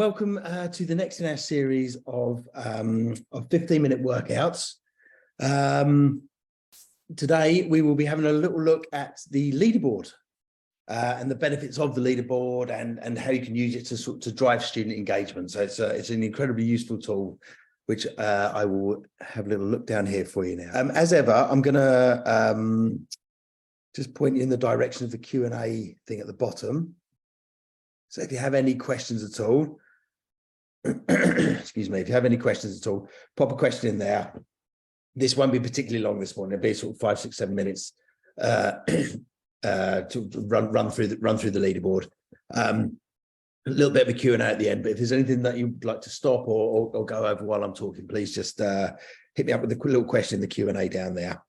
welcome to the next in our series of 15-minute workouts. Today, we will be having a little look at the leaderboard and the benefits of the leaderboard and how you can use it to drive student engagement. So it's an incredibly useful tool, which I will have a little look down here for you now. As ever, I'm going to just point you in the direction of the Q&A thing at the bottom. So if you have any questions at all, excuse me, if you have any questions at all, pop a question in there. This won't be particularly long this morning. It'll be sort of 5, 6, 7 minutes to run through the leaderboard. A little bit of a Q&A at the end, but if there's anything that you'd like to stop or go over while I'm talking, please just hit me up with a little question in the Q&A down there.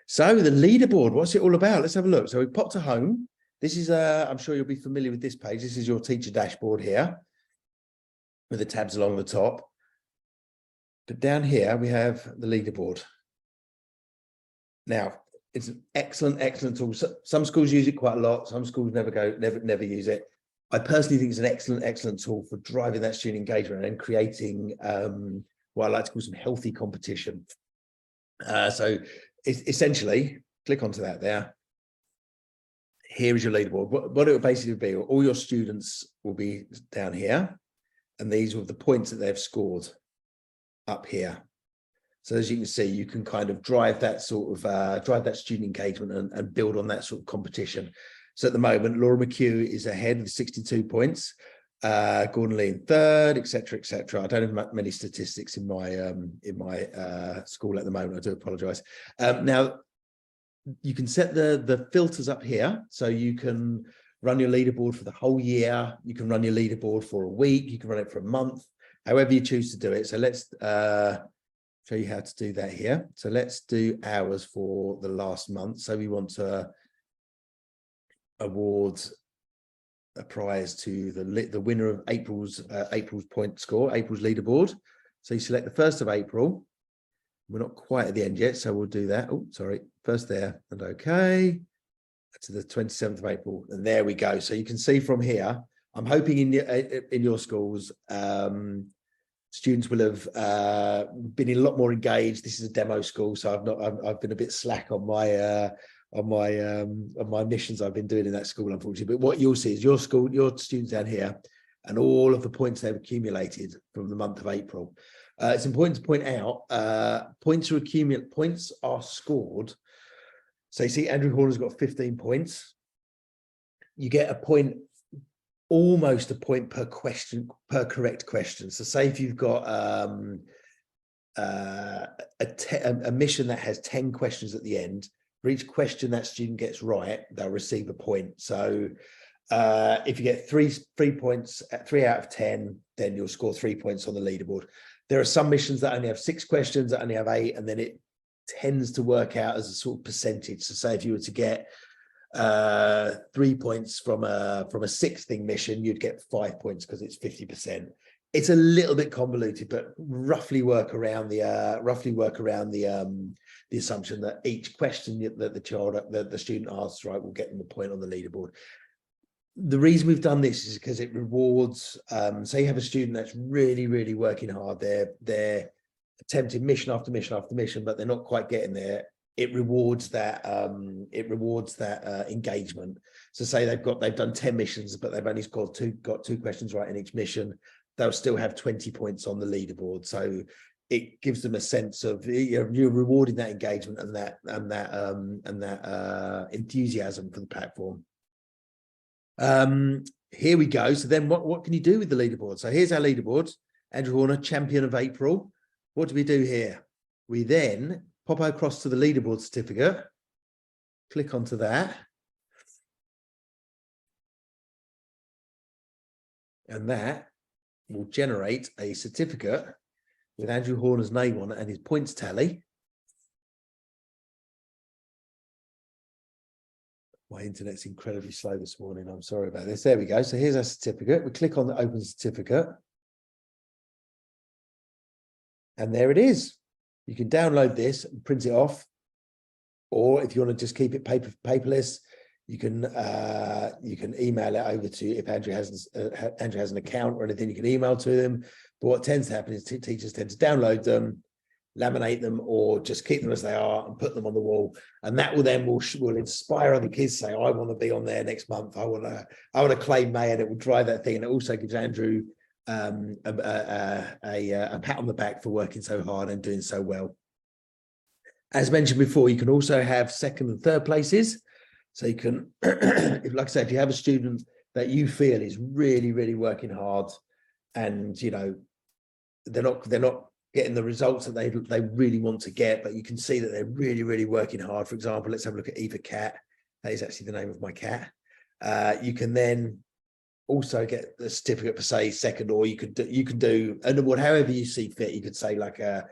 So the leaderboard, what's it all about? Let's have a look. So we popped to home. This is, I'm sure you'll be familiar with this page. This is your teacher dashboard here with the tabs along the top. But down here, we have the leaderboard. Now, it's an excellent tool. Some schools use it quite a lot. Some schools never use it. I personally think it's an excellent tool for driving that student engagement and creating what I like to call some healthy competition. So it's essentially, click onto that there. Here is your leaderboard. What it will basically be, all your students will be down here, and these are the points that they've scored up here. So as you can see, you can kind of drive that sort of drive that student engagement and build on that sort of competition. So at the moment, Laura McHugh is ahead with 62 points. Gordon Lee in third, etc., etc. I don't have many statistics in my school at the moment. I do apologise. Now, you can set the filters up here, so you can run your leaderboard for the whole year. You can run your leaderboard for a week. You can run it for a month, however you choose to do it. So let's show you how to do that here. So let's do hours for the last month. So we want to award a prize to the winner of April's point score, April's leaderboard. So you select the 1st of April. We're not quite at the end yet, so we'll do that. Oh, sorry, first there and okay. To the 27th of April, and there we go. So you can see from here, I'm hoping in your schools, students will have been a lot more engaged. This is a demo school, so I've been a bit slack on my missions I've been doing in that school, unfortunately. But what you'll see is your students down here, and all of the points they've accumulated from the month of April. It's important to point out points are scored. So you see Andrew Horner's got 15 points. You get a point, almost a point per question, per correct question. So say if you've got a mission that has 10 questions at the end, for each question that student gets right, they'll receive a point. So if you get three points at 3 out of 10, then you'll score 3 points on the leaderboard. There are some missions that only have 6 questions, that only have 8, and then it tends to work out as a sort of percentage. So say if you were to get 3 points from a 6-thing mission, you'd get 5 points because it's 50%. It's a little bit convoluted, but roughly work around the assumption that each question that the student asks right will get them a point on the leaderboard. The reason we've done this is because it rewards, say you have a student that's really working hard, they're attempting mission after mission after mission, but they're not quite getting there. It rewards that engagement. So say they've done 10 missions, but they've only got two questions right in each mission, they'll still have 20 points on the leaderboard. So it gives them a sense of you're rewarding that engagement and that enthusiasm for the platform. Here we go. So then what can you do with the leaderboard? So here's our leaderboard. Andrew Horner, champion of April. What do we do here? We then pop across to the leaderboard certificate, click onto that, and that will generate a certificate with Andrew Horner's name on it and his points tally. My internet's incredibly slow this morning. I'm sorry about this. There we go. So here's our certificate. We click on the open certificate. And there it is. You can download this and print it off. Or if you want to just keep it paperless, You can email it over to, if Andrew has an account or anything, you can email to them. But what tends to happen is teachers tend to download them, laminate them, or just keep them as they are and put them on the wall. And that will inspire other kids to say, I want to be on there next month. I want to claim May, and it will drive that thing. And it also gives Andrew a pat on the back for working so hard and doing so well. As mentioned before, you can also have second and third places. So you can, like I said, if you have a student that you feel is really, really working hard, and they're not getting the results that they really want to get, but you can see that they're really, really working hard. For example, let's have a look at Eva Cat. That is actually the name of my cat. You can then also get the certificate for, say, second, or you can do, and however you see fit. You could say like a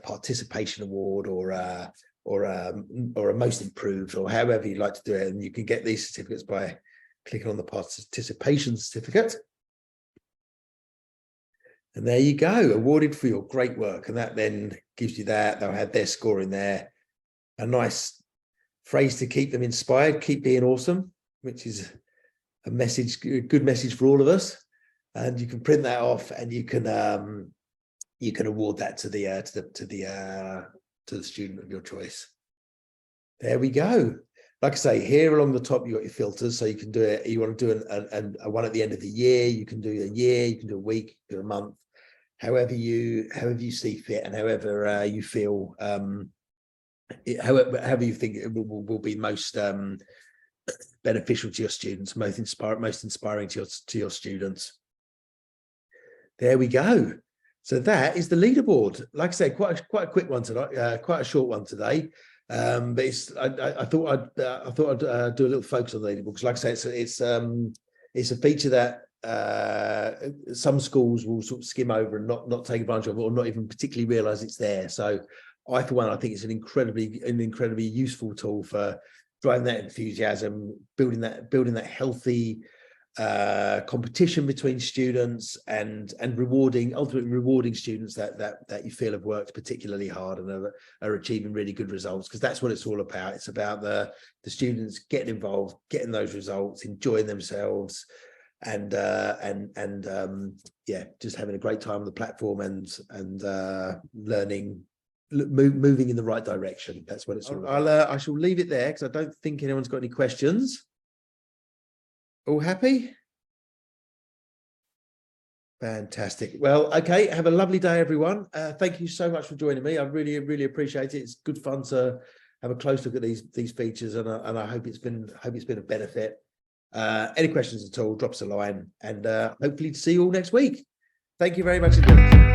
participation award, or a most improved, or however you like to do it. And you can get these certificates by clicking on the participation certificate. And there you go, awarded for your great work. And that then gives you that. They'll have their score in there. A nice phrase to keep them inspired, keep being awesome, which is a good message for all of us. And you can print that off, and you can award that to the student of your choice. There we go. Like I say, here along the top, you've got your filters, so you can do it. You want to do a one at the end of the year, you can do a year, you can do a week, do a month, however you see fit, and however you feel, however you think it will be most beneficial to your students, most inspiring to your students. There we go. So that is the leaderboard. Like I said, quite a quick one tonight, quite a short one today. But I thought I'd do a little focus on the leaderboard, because, like I say, it's a feature that some schools will sort of skim over and not take advantage of, or not even particularly realise it's there. So I, for one, I think it's an incredibly useful tool for driving that enthusiasm, building that healthy competition between students, and ultimately rewarding students that you feel have worked particularly hard and are achieving really good results, because that's what it's all about. It's about the students getting involved, getting those results, enjoying themselves, and yeah, just having a great time on the platform, and learning, moving in the right direction. That's what it's all about. I shall leave it there, because I don't think anyone's got any questions. All happy? Fantastic. Well, okay. Have a lovely day, everyone. Thank you so much for joining me. I really, really appreciate it. It's good fun to have a close look at these features, and I hope it's been a benefit. Any questions at all, drop us a line, and hopefully to see you all next week. Thank you very much indeed.